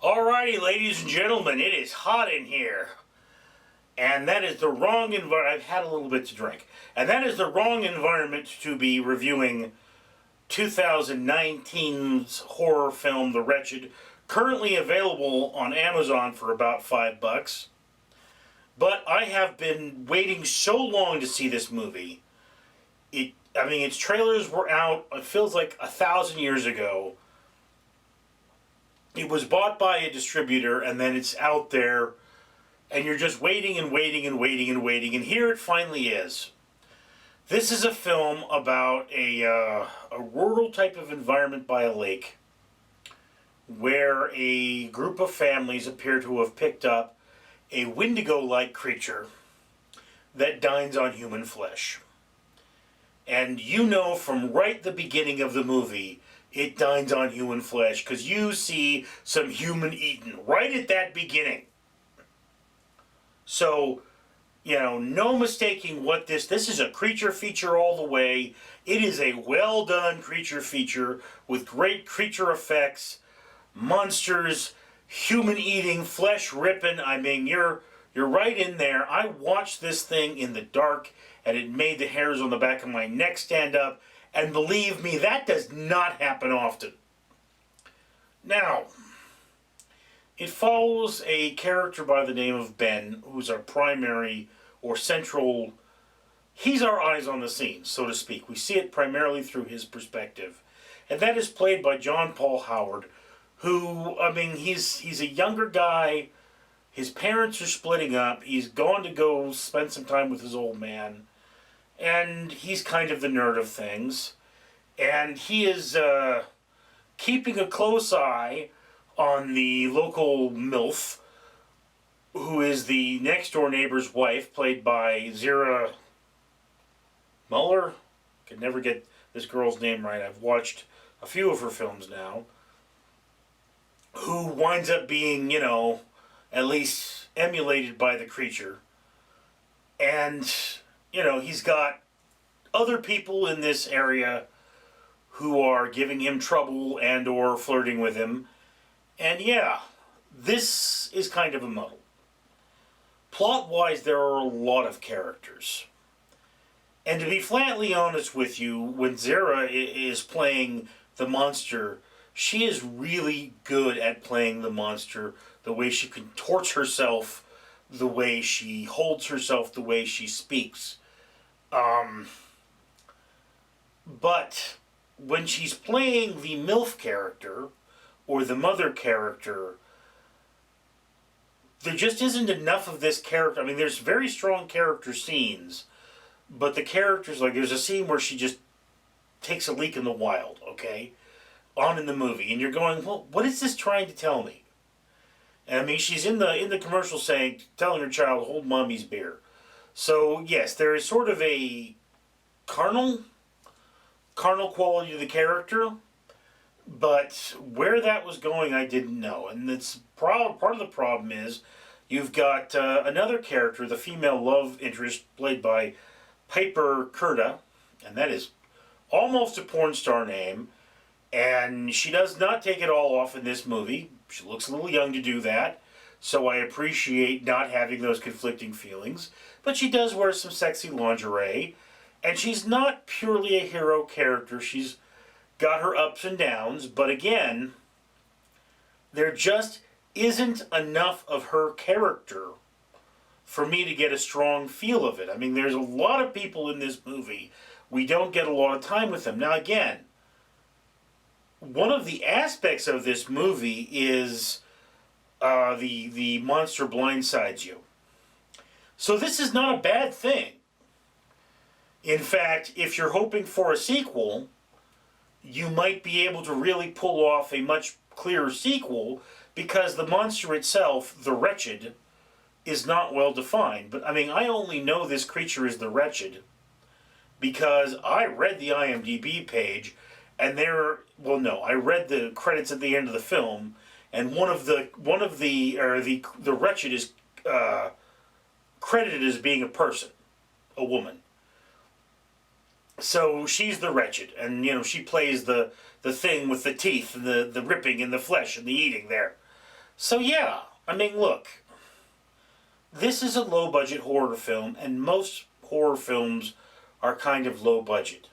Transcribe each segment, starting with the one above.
Alrighty, ladies and gentlemen, it is hot in here. And that is the wrong environment. I've had a little bit to drink. And that is the wrong environment to be reviewing 2019's horror film, The Wretched, currently available on Amazon for about $5. But I have been waiting so long to see this movie. Its trailers were out, it feels like 1,000 years ago. It was bought by a distributor, and then it's out there, and you're just waiting and waiting and waiting and waiting, and here it finally is. This is a film about a rural type of environment by a lake, where a group of families appear to have picked up a Wendigo-like creature that dines on human flesh. And you know from right the beginning of the movie, it dines on human flesh, because you see some human eating right at that beginning. So, no mistaking what this is a creature feature all the way. It is a well done creature feature with great creature effects, monsters, human eating, flesh ripping. You're right in there. I watched this thing in the dark, and it made the hairs on the back of my neck stand up. And believe me, that does not happen often. Now, it follows a character by the name of Ben, who's our primary or central, he's our eyes on the scene, so to speak. We see it primarily through his perspective. And that is played by John Paul Howard, who, he's a younger guy. His parents are splitting up. He's gone to go spend some time with his old man. And he's kind of the nerd of things. And he is keeping a close eye on the local MILF, who is the next-door neighbor's wife, played by Zira Muller. Could never get this girl's name right. I've watched a few of her films now. Who winds up being, at least emulated by the creature. And he's got other people in this area who are giving him trouble and or flirting with him. And this is kind of a muddle. Plot-wise, there are a lot of characters. And to be flatly honest with you, when Zira is playing the monster, she is really good at playing the monster, the way she contorts herself, the way she holds herself, the way she speaks. But when she's playing the MILF character, or the mother character, there just isn't enough of this character. There's very strong character scenes, but the characters, there's a scene where she just takes a leak in the wild, okay? On in the movie, and you're going, well, what is this trying to tell me? And she's in the commercial telling her child, hold mommy's beer. So, yes, there is sort of a carnal quality to the character, but where that was going, I didn't know. And it's part of the problem is you've got another character, the female love interest, played by Piper Curda, and that is almost a porn star name, and she does not take it all off in this movie. She looks a little young to do that, so I appreciate not having those conflicting feelings. But she does wear some sexy lingerie, and she's not purely a hero character. She's got her ups and downs, but again, there just isn't enough of her character for me to get a strong feel of it. There's a lot of people in this movie. We don't get a lot of time with them. Now again, one of the aspects of this movie is the monster blindsides you. So this is not a bad thing. In fact, if you're hoping for a sequel, you might be able to really pull off a much clearer sequel, because the monster itself, the Wretched, is not well defined. But I only know this creature is the Wretched because I read the IMDb page, and I read the credits at the end of the film, and the Wretched is credited as being a person, a woman. So she's the Wretched, and she plays the thing with the teeth and the ripping and the flesh and the eating there. So yeah, I mean, look, this is a low budget horror film, and most horror films are kind of low budget.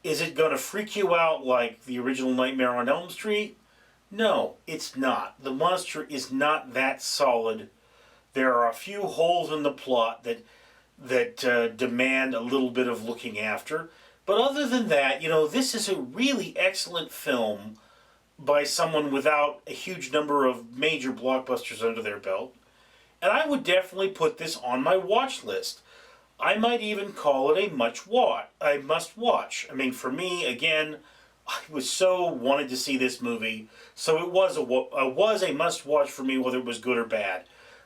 Is it going to freak you out like the original Nightmare on Elm Street? No, it's not. The monster is not that solid. There are a few holes in the plot that demand a little bit of looking after. But other than that, this is a really excellent film by someone without a huge number of major blockbusters under their belt. And I would definitely put this on my watch list. I might even call it a must watch. I mean, for me, again, I was so wanted to see this movie, so it was a must watch for me, whether it was good or bad.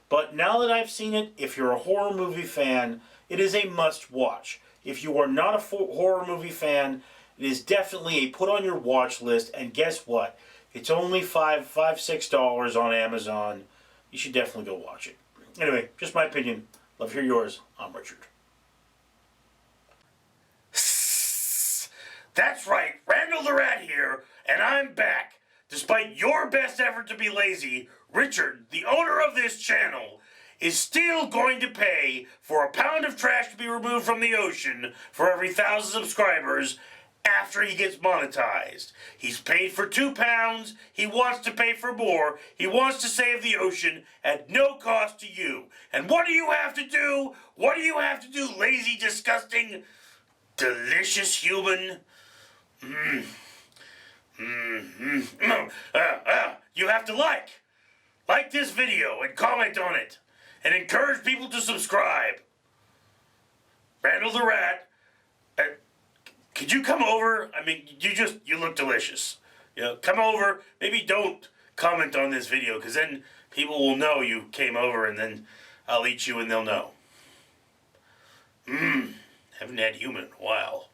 But now that I've seen it, if you're a horror movie fan, it is a must watch. If you are not a horror movie fan, it is definitely a put on your watch list. And guess what? It's only $6 on Amazon. You should definitely go watch it. Anyway, just my opinion. Love to hear yours. I'm Richard. That's right, Randall the Rat here, and I'm back. Despite your best effort to be lazy, Richard, the owner of this channel, is still going to pay for a pound of trash to be removed from the ocean for every 1,000 subscribers after he gets monetized. He's paid for 2 pounds, he wants to pay for more, he wants to save the ocean at no cost to you. And what do you have to do? What do you have to do, lazy, disgusting, delicious human? You have to like this video and comment on it and encourage people to subscribe. Randall the Rat, could you come over? I mean, you look delicious. Come over. Maybe don't comment on this video, because then people will know you came over, and then I'll eat you and they'll know. Haven't had human in a while.